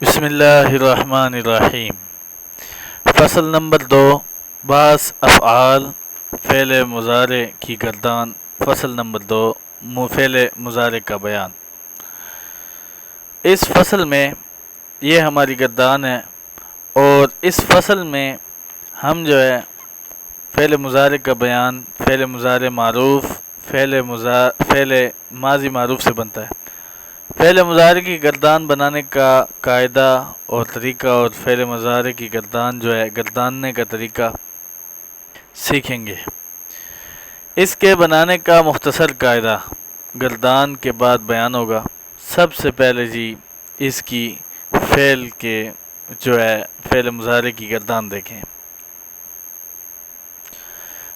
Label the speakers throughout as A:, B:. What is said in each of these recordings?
A: بسم اللہ الرحمن الرحیم۔ فصل نمبر 2، بعض افعال فعل مضارع کی گردان۔ فصل نمبر 2، فعل مضارع کا بیان۔ اس فصل میں یہ ہماری گردان ہے، اور اس فصل میں ہم جو ہے فعل مضارع کا بیان، فعل مضارع معروف، فعل ماضی معروف سے بنتا ہے۔ فعل مضارع کی گردان بنانے کا قاعدہ اور طریقہ، اور فعل مضارع کی گردان جو ہے گرداننے کا طریقہ سیکھیں گے۔ اس کے بنانے کا مختصر قاعدہ گردان کے بعد بیان ہوگا۔ سب سے پہلے اس کی فعل مضارع کی گردان دیکھیں۔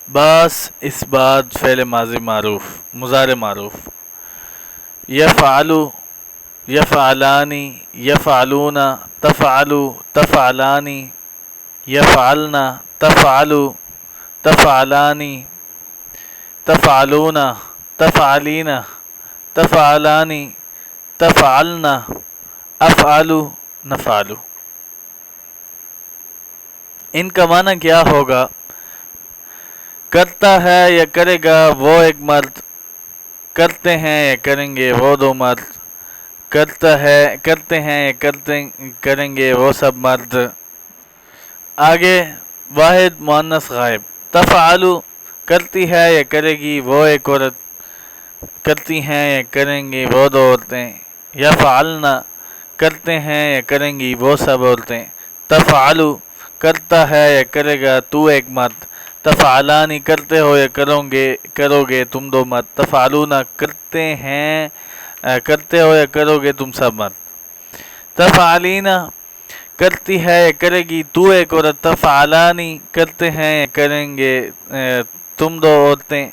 A: باس اس بعد فعل ماضی معروف، مضارع معروف۔ یفعلو، یفعلانی، یفعلون، تفعلو، تفعلانی، یفعلنا، تفعلو، تفعلانی، تفعلون، تفعلین، تفعلانی، تفعلنا، افعلو، نفعلو۔ ان کا معنی کیا ہوگا؟ کرتا ہے یا کرے گا وہ ایک مرد، کرتے ہیں یا کریں گے وہ دو مرد، کرتے ہیں یا کریں گے وہ سب مرد۔ آگے واحد مؤنث غائب۔ تفعلو، کرتی ہے یا کرے گی وہ ایک عورت، کرتی ہیں یا کریں گی وہ دو عورتیں۔ یفعلنا، کرتے ہیں یا کریں گی وہ سب عورتیں۔ تفعلو، کرتا ہے یا کرے گا تو ایک مرد۔ تفعلانی، کرتے ہو یا کرو گے تم دو مرد۔ تفعلون، کرتے ہو یا کرو گے تم سب مرد۔ تفعلین، کرتی ہے یا کرے گی تو ایک عورت۔ تفعلانی، کرتے ہیں یا کریں گے تم دو عورتیں۔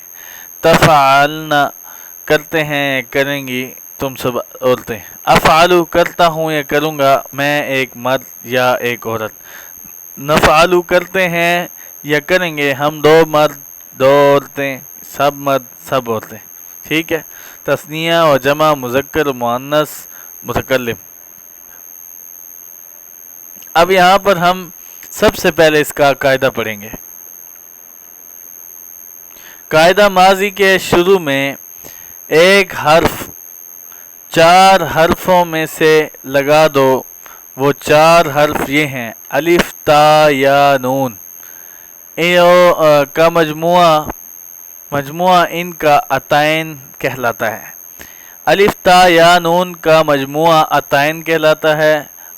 A: تفعلنا، کرتے ہیں یا کریں گی تم سب عورتیں۔ افعلو، کرتا ہوں یا کروں گا میں ایک مرد یا ایک عورت۔ نفعلو، کرتے ہیں یا کریں گے ہم دو مرد دو عورتیں، سب مرد سب عورتیں۔ ٹھیک ہے۔ تثنیہ و جمع مذکر مؤنث متکلم۔ اب یہاں پر ہم سب سے پہلے اس کا قاعدہ پڑھیں گے۔ قاعدہ ماضی کے شروع میں ایک حرف 4 حرفوں میں سے لگا دو۔ وہ 4 حرف یہ ہیں: الف، تا، یا، نون۔ کا مجموعہ ان کا عطائن کہلاتا ہے۔ الف، تا، یا، نون کا مجموعہ عطائن کہلاتا ہے۔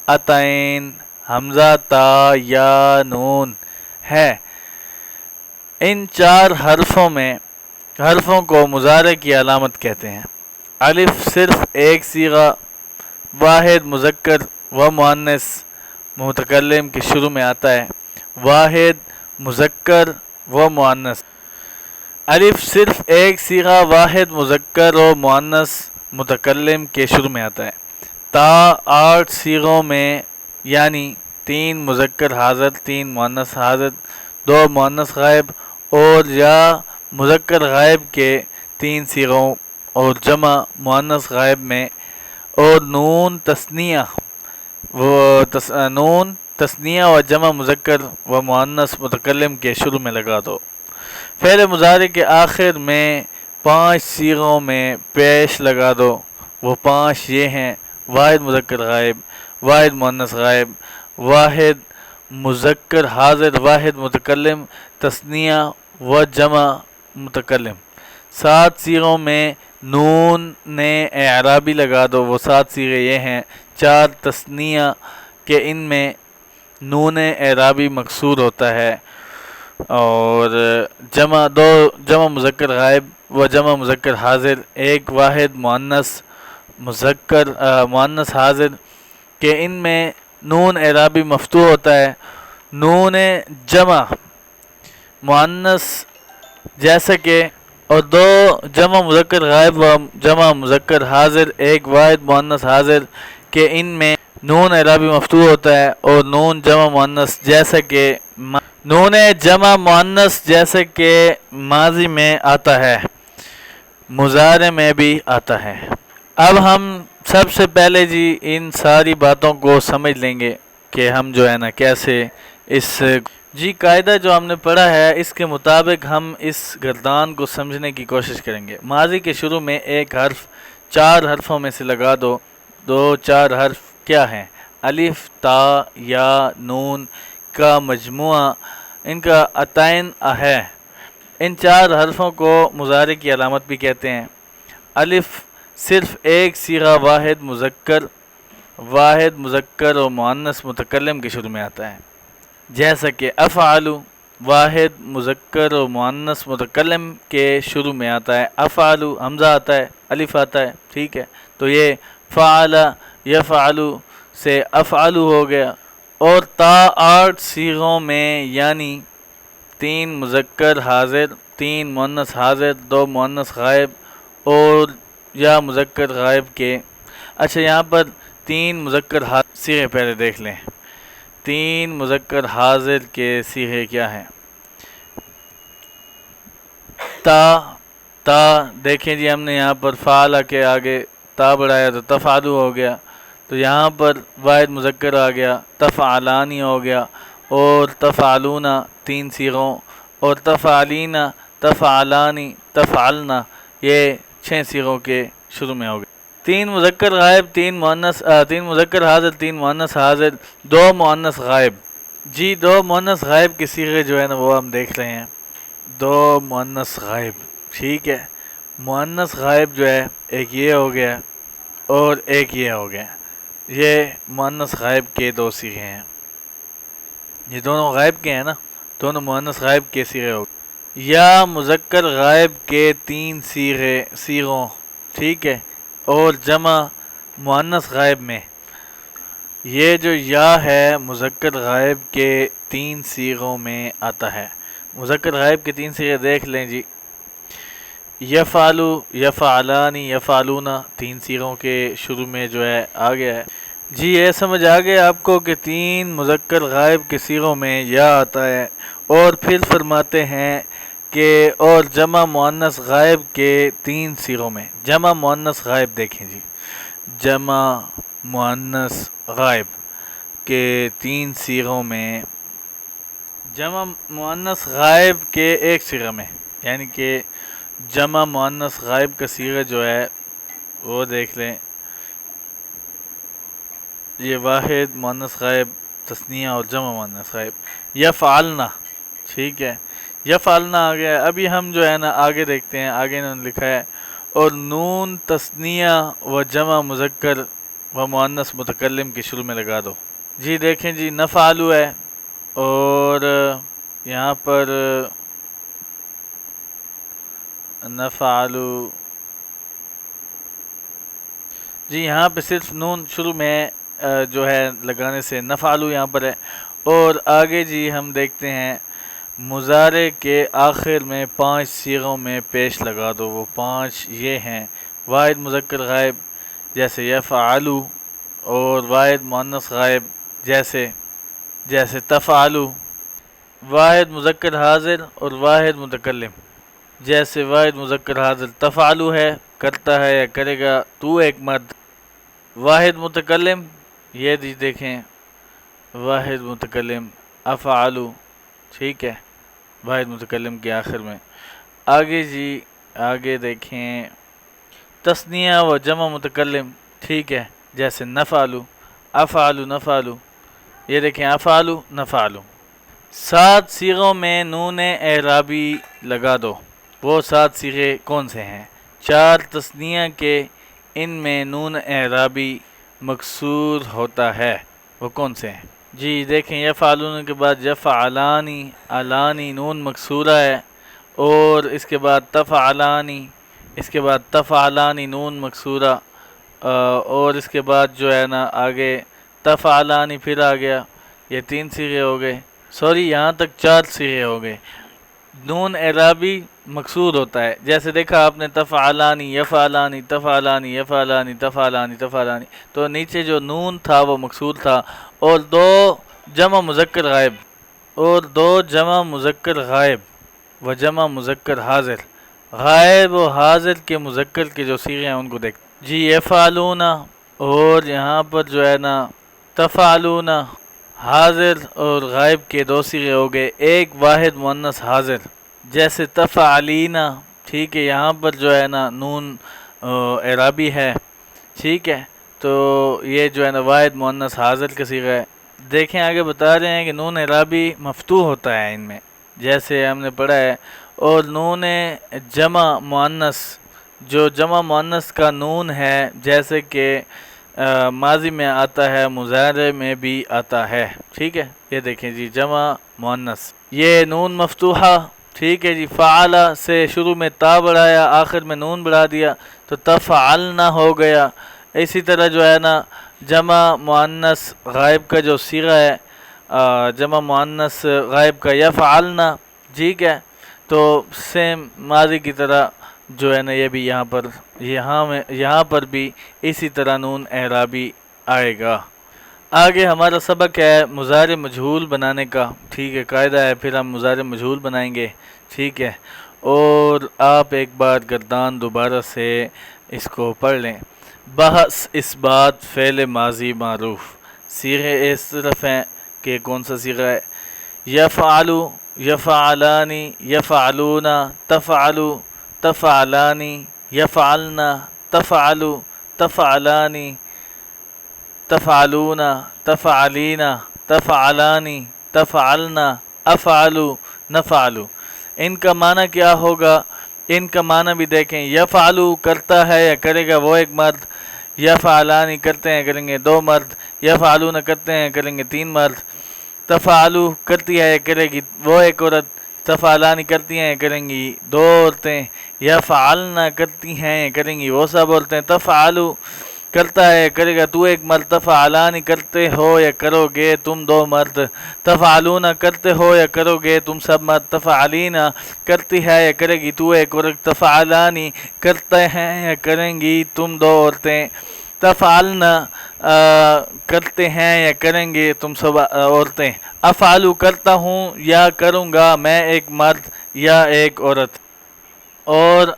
A: عطائن حمزہ، تا، یا، نون ہے۔ ان 4 حرفوں کو مضارع کی علامت کہتے ہیں۔ الف صرف ایک صیغہ واحد مذکر و مؤنث متکلم کے شروع میں آتا ہے۔ واحد مذکر و مؤنث۔ الف صرف ایک صیغہ واحد مذکر و مؤنث متکلم کے شروع میں آتا ہے۔ تا 8 صیغوں میں، یعنی 3 مذکر حاضر، 3 مؤنث حاضر، 2 مؤنث غائب، اور یا مذکر غائب کے 3 صیغوں اور جمع مؤنث غائب میں، اور نون تثنیہ و جمع مذکر و مؤنث متکلم کے شروع میں لگا دو۔ فعل مضارع کے آخر میں 5 صیغوں میں پیش لگا دو۔ وہ 5 یہ ہیں: واحد مذکر غائب، واحد مؤنث غائب، واحد مذکر حاضر، واحد متکلم، تثنیہ و جمع متکلم۔ 7 صیغوں میں نون اعرابی لگا دو۔ وہ 7 صیغے یہ ہیں: 4 تثنیہ کہ ان میں نون اعرابی مکسور ہوتا ہے، اور دو جمع مذکر غائب و جمع مذکر حاضر، 1 واحد مؤنث حاضر کہ ان میں نون اعرابی مفتوح ہوتا ہے۔ نون جمع مؤنث جیسا کہ، اور 2 جمع مذکر غائب و جمع مذکر حاضر، 1 واحد مؤنث حاضر کہ ان میں نون اعرابی مفتوح ہوتا ہے، اور نون جمع مؤنث جیسے کہ ماضی میں آتا ہے، مضارع میں بھی آتا ہے۔ اب ہم سب سے پہلے جی ان ساری باتوں کو سمجھ لیں گے کہ ہم جو ہے نا کیسے اس جی قاعدہ جو ہم نے پڑھا ہے اس کے مطابق ہم اس گردان کو سمجھنے کی کوشش کریں گے۔ ماضی کے شروع میں ایک حرف 4 حرفوں میں سے لگا دو، 4 حرف کیا ہیں؟ الف، تا، یا، نون کا مجموعہ، ان کا عطائن ہے۔ ان 4 حرفوں کو مضارع کی علامت بھی کہتے ہیں۔ الف صرف ایک صیغہ واحد مذکر اور مؤنث متکلم کے شروع میں آتا ہے، جیسا کہ افعلو واحد مذکر اور مؤنث متکلم کے شروع میں آتا ہے، افعلو حمزہ آتا ہے، الف آتا ہے، ٹھیک ہے۔ تو یہ فعل یفعلو سے افعلو ہو گیا۔ اور تا 8 صیغوں میں یعنی 3 مذکر حاضر، 3 مؤنث حاضر، 2 مؤنث غائب اور یا مذکر غائب کے۔ اچھا یہاں پر 3 مذکر حاضر صیغے پہلے دیکھ لیں۔ 3 مذکر حاضر کے صیغے کیا ہیں؟ تا دیکھیں جی، ہم نے یہاں پر فعل کے آگے تا بڑھایا تو تفعلو ہو گیا، تو یہاں پر واحد مذکر آ گیا، تفعلانی ہو گیا، اور تفعلون 3 صیغوں، اور تفعلین، تفعلانی، تفعلنا یہ 6 صیغوں کے شروع میں ہو گئے۔ 3 مذکر غائب، 3 مذکر حاضر، 3 مؤنث حاضر، 2 مؤنث غائب۔ جی 2 مؤنث غائب کے صیغے جو ہے نا وہ ہم دیکھ رہے ہیں۔ 2 مؤنث غائب، ٹھیک ہے۔ مؤنث غائب جو ہے ایک یہ ہو گیا اور ایک یہ ہو گیا، یہ مؤنث غائب کے 2 صیغے ہیں۔ یہ دونوں غائب کے ہیں نا، دونوں مؤنث غائب کے صیغے ہو گئے۔ یا مذکر غائب کے 3 صیغوں، ٹھیک ہے، اور جمع مؤنث غائب میں یہ جو یا ہے مذکر غائب کے 3 صیغوں میں آتا ہے۔ مذکر غائب کے 3 صیغے دیکھ لیں جی، یفعلو، یفعلانی، یفعلون 3 صیغوں کے شروع میں جو ہے آ گیا ہے۔ جی یہ سمجھ آ گیا آپ کو کہ 3 مذکر غائب کے صیغوں میں یا آتا ہے، اور پھر فرماتے ہیں کہ اور جمع مؤنث غائب کے 3 صیغوں میں۔ جمع مؤنث غائب دیکھیں جی، جمع مؤنث غائب کے 3 صیغوں میں، جمع مؤنث غائب کے 1 صیغہ میں، یعنی کہ جمع مؤنث غائب کا صیغہ جو ہے وہ دیکھ لیں، یہ واحد مؤنث غائب، تثنیہ اور جمع مؤنث غائب۔ یفعلنا، ٹھیک ہے، یفعلنا آ گیا۔ ابھی ہم جو ہے نا آگے دیکھتے ہیں، آگے انہوں نے لکھا ہے اور نون تثنیہ و جمع مذکر و مؤنث متکلم کے شروع میں لگا دو۔ جی دیکھیں جی، نفعلو ہے اور یہاں پر نفعلو، جی یہاں پہ صرف نون شروع میں جو ہے لگانے سے نفعلو یہاں پر ہے۔ اور آگے جی ہم دیکھتے ہیں مضارع کے آخر میں 5 صیغوں میں پیش لگا دو، وہ 5 یہ ہیں: واحد مذکر غائب جیسے یفعلو، اور واحد مؤنث غائب جیسے تفعلو، واحد مذکر حاضر اور واحد متکلم جیسے واحد مذکر حاضر تفعلو ہے، کرتا ہے یا کرے گا تو ایک مرد۔ واحد متکلم یہ دیکھیں، واحد متکلم افعلو، ٹھیک ہے، واحد متکلم کے آخر میں۔ آگے جی آگے دیکھیں تثنیہ و جمع متکلم، ٹھیک ہے، جیسے نفعلو، افعلو، نفعلو، یہ دیکھیں افعلو، نفعلو۔ 7 صیغوں میں نون اعرابی لگا دو، وہ 7 صیغے کون سے ہیں؟ 4 تثنیہ کے، ان میں نون اعرابی مکسور ہوتا ہے، وہ کون سے ہیں؟ جی دیکھیں یفعلون کے بعد یفعلانی، علانی نون مکسورہ ہے، اور اس کے بعد تفعلانی، اس کے بعد تفعلانی نون مکسورہ، اور اس کے بعد جو ہے نا آگے تفعلانی پھر آ گیا، یہ 3 صیغے ہو گئے، سوری یہاں تک 4 صیغے ہو گئے۔ نون اعرابی مکسور ہوتا ہے، جیسے دیکھا آپ نے تفعلانی، یفعلانی، تفعلانی، یفعلانی، تفعلانی، تفعلانی، تو نیچے جو نون تھا وہ مکسور تھا، اور 2 جمع مذکر غائب، اور 2 جمع مذکر غائب و جمع مذکر حاضر، غائب و حاضر کے مذکر کے جو صیغے ہیں ان کو دیکھ جی یفعلون اور یہاں پر جو ہے نا تفعلون حاضر اور غائب کے دو صیغے ہو گئے، ایک واحد مؤنث حاضر جیسے تفعلینا، ٹھیک ہے، یہاں پر جو ہے نا نون اعرابی ہے، ٹھیک ہے، تو یہ جو ہے نا واحد مؤنث حاضر کا صیغہ ہے۔ دیکھیں آگے بتا رہے ہیں کہ نون اعرابی مفتوح ہوتا ہے ان میں، جیسے ہم نے پڑھا ہے، اور نون جمع مؤنث جو جمع مؤنث کا نون ہے جیسے کہ ماضی میں آتا ہے، مضارع میں بھی آتا ہے، ٹھیک ہے، یہ دیکھیں جی جمع مؤنث، یہ نون مفتوحہ، ٹھیک ہے جی، فعل سے شروع میں تا بڑھایا، آخر میں نون بڑھا دیا تو تفعلنا ہو گیا۔ اسی طرح جو ہے نا جمع مؤنث غائب کا جو صیغہ ہے، جمع مؤنث غائب کا یفعلنا، ٹھیک ہے، تو سیم ماضی کی طرح جو ہے نا یہ بھی یہاں پر بھی اسی طرح نون اعرابی آئے گا۔ آگے ہمارا سبق ہے مضارع مجہول بنانے کا، ٹھیک ہے، قاعدہ ہے، پھر ہم مضارع مجہول بنائیں گے، ٹھیک ہے، اور آپ ایک بار گردان دوبارہ سے اس کو پڑھ لیں۔ بحث اثبات فعل ماضی معروف، صیغے اس طرف ہیں کہ کون سا صیغہ ہے، یفعلو، یفعلانی، یفعلون، تفعلو، تفعلانی، یفعلنا، تفعلو، تفعلانی، تفعلون، تفعلین، تفعلانی، تفعلنا، افعلو، نفعلو۔ ان کا معنی کیا ہوگا؟ ان کا معنی بھی دیکھیں، یفعلو کرتا ہے یا کرے گا وہ ایک مرد، یفعلانی کرتے ہیں کریں گے دو مرد، یفعلون کرتے ہیں کریں گے تین مرد، تفعلو کرتی ہے کرے گی وہ ایک عورت، تفعلانی کرتی ہیں کریں گی دو عورتیں، یفعلنا کرتی ہیں کریں گی وہ سب عورتیں، تفعلو کرتا ہے کرے گا تو ایک مرد، تفعلانی کرتے ہو یا کرو گے تم دو مرد، تفعلون کرتے ہو یا کرو گے تم سب مرد، تفعلین کرتی ہے یا کرے گی تو ایک عورت، تفعلانی کرتے ہیں یا کریں گی تم دو عورتیں، تفعلن کرتے ہیں یا کریں گے تم سب عورتیں، افعلو کرتا ہوں یا کروں گا میں ایک مرد یا ایک عورت۔ اور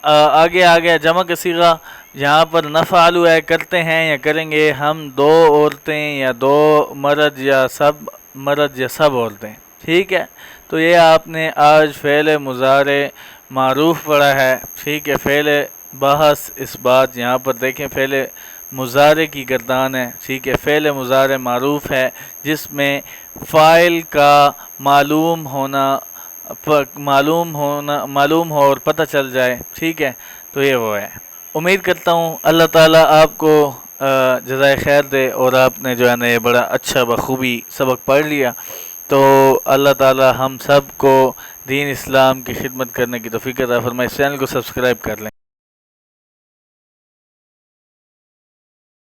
A: آگے جمع کا صیغہ، یہاں پر نفعلو ہے کرتے ہیں یا کریں گے ہم دو عورتیں یا دو مرد یا سب عورتیں، ٹھیک ہے، تو یہ آپ نے آج فعل مضارع معروف پڑھا ہے، ٹھیک ہے، فعل بحث اثبات، یہاں پر دیکھیں فعل مضارع کی گردان ہے، ٹھیک ہے، فعل مضارع معروف ہے جس میں فاعل کا معلوم ہو اور پتہ چل جائے، ٹھیک ہے، تو یہ وہ ہے۔ امید کرتا ہوں اللہ تعالیٰ آپ کو جزائے خیر دے، اور آپ نے جو ہے نا یہ بڑا اچھا بخوبی سبق پڑھ لیا، تو اللہ تعالیٰ ہم سب کو دین اسلام کی خدمت کرنے کی توفیق عطا فرمائے۔ اس چینل کو سبسکرائب کر لیں۔